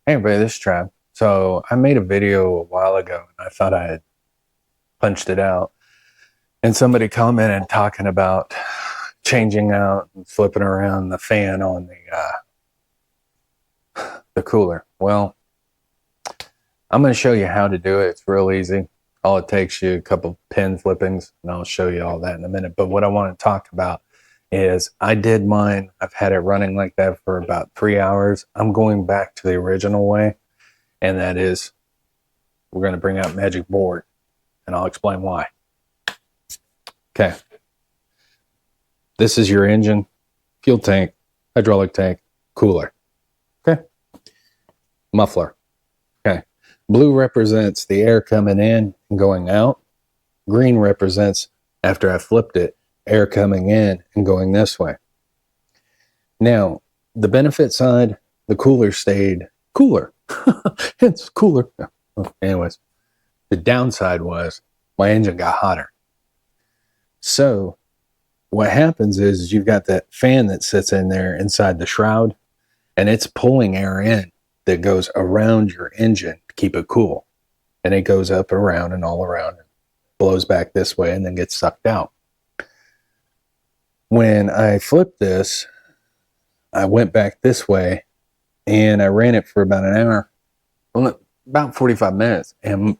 Hey everybody, this is Trav. So I made a video a while ago and I thought I had punched it out. And somebody commented talking about changing out and flipping around the fan on the cooler. Well, I'm going to show you how to do it. It's real easy. All it takes you a couple pin flippings, and I'll show you all that in a minute. But what I want to talk about is I did mine. I've had it running like that for about 3 hours. I'm going back to the original way, and that is we're going to bring out Magic Board, and I'll explain why. Okay. This is your engine, fuel tank, hydraulic tank, cooler. Okay. Muffler. Okay. Blue represents the air coming in and going out. Green represents, after I flipped it, air coming in and going this way. Now, the benefit side, the cooler stayed cooler. It's cooler. Anyways, the downside was my engine got hotter. So what happens is you've got that fan that sits in there inside the shroud, and it's pulling air in that goes around your engine to keep it cool. And it goes up and around and all around and blows back this way and then gets sucked out. When I flipped this, I went back this way and I ran it for about an hour, about 45 minutes, and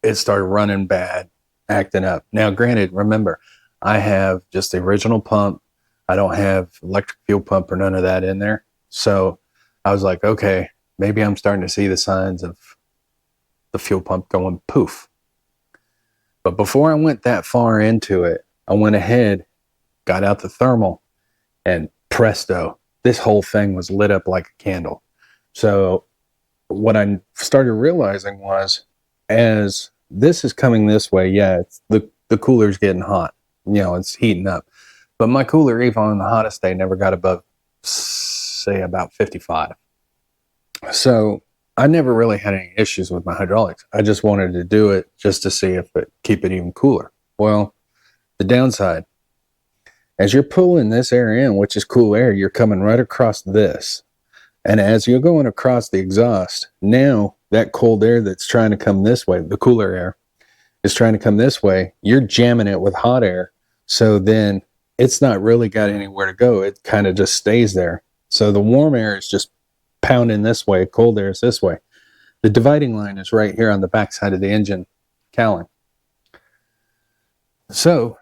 it started running bad, acting up. Now, granted, remember, I have just the original pump. I don't have electric fuel pump or none of that in there. So I was like, okay, maybe I'm starting to see the signs of the fuel pump going poof. But before I went that far into it, I went ahead, got out the thermal, and presto, this whole thing was lit up like a candle. So what I started realizing was, as this is coming this way, yeah, it's the cooler's getting hot. You know, it's heating up. But my cooler, even on the hottest day, never got above, say, about 55. So I never really had any issues with my hydraulics. I just wanted to do it just to see if it keep it even cooler. Well, the downside, as you're pulling this air in, which is cool air, you're coming right across this. And as you're going across the exhaust, now that cold air that's trying to come this way, the cooler air, is trying to come this way, you're jamming it with hot air. So then it's not really got anywhere to go. It kind of just stays there. So the warm air is just pounding this way, cold air is this way. The dividing line is right here on the back side of the engine cowling. So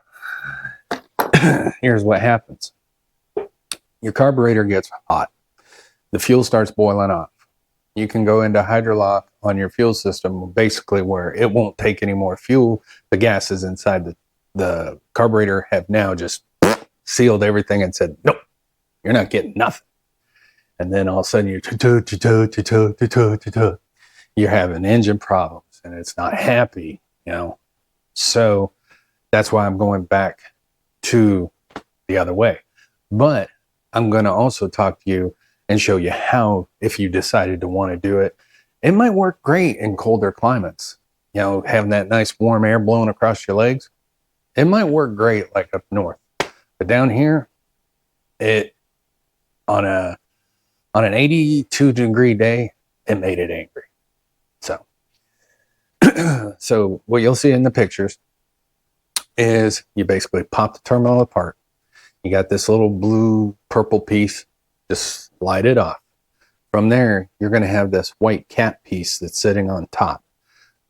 here's what happens. Your carburetor gets hot. The fuel starts boiling off. You can go into hydrolock on your fuel system, basically where it won't take any more fuel. The gases inside the carburetor have now just sealed everything and said, nope, you're not getting nothing. And then all of a sudden you're having engine problems and it's not happy, you know. So that's why I'm going back to the other way. But I'm going to also talk to you and show you how, if you decided to want to do it, it might work great in colder climates. You know, having that nice warm air blowing across your legs, it might work great like up north. But down here, it on an 82-degree day, it made it angry. So, so what you'll see in the pictures is you basically pop the terminal apart. You got this little blue purple piece, just slide it off. From there, you're going to have this white cap piece that's sitting on top.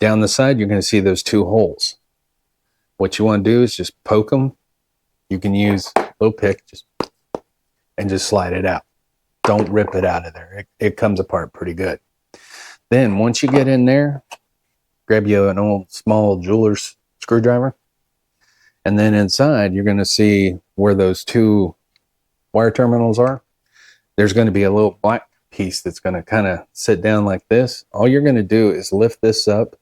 Down the side, you're going to see those two holes. What you want to do is just poke them. You can use a little pick and just slide it out. Don't rip it out of there. It comes apart pretty good. Then once you get in there, grab you an old small jeweler's screwdriver. And then inside, you're going to see where those two wire terminals are. There's going to be a little black piece that's going to kind of sit down like this. All you're going to do is lift this up,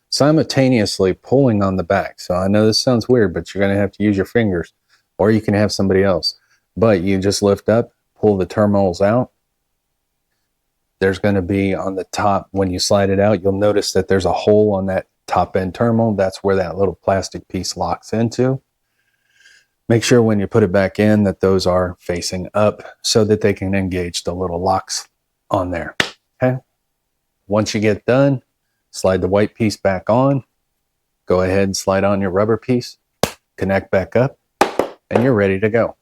simultaneously pulling on the back. So I know this sounds weird, but you're going to have to use your fingers, or you can have somebody else. But you just lift up, pull the terminals out. There's going to be on the top, when you slide it out, you'll notice that there's a hole on that top end terminal. That's where that little plastic piece locks into. Make sure when you put it back in that those are facing up so that they can engage the little locks on there. Okay. once you get done, slide the white piece back on, go ahead and slide on your rubber piece, connect back up, and you're ready to go.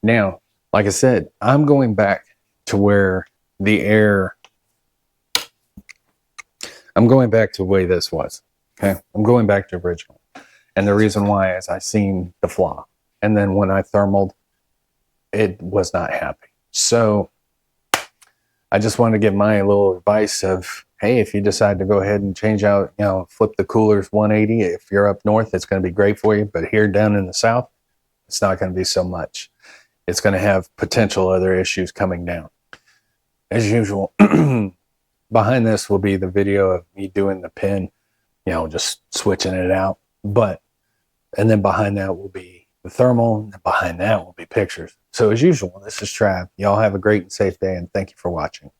Now, like I said, I'm going back to where the air, I'm going back to the way this was. Okay, I'm going back to original. And the reason why is I seen the flaw. And then when I thermaled, it was not happy. So I just wanted to give my little advice of, hey, if you decide to go ahead and change out, flip the coolers 180, if you're up north, it's going to be great for you. But here down in the south, it's not going to be so much. It's going to have potential other issues coming down. As usual, behind this will be the video of me doing the pin, just switching it out. And then behind that will be the thermal, and behind that will be pictures. So as usual, this is Trav. Y'all have a great and safe day, and thank you for watching.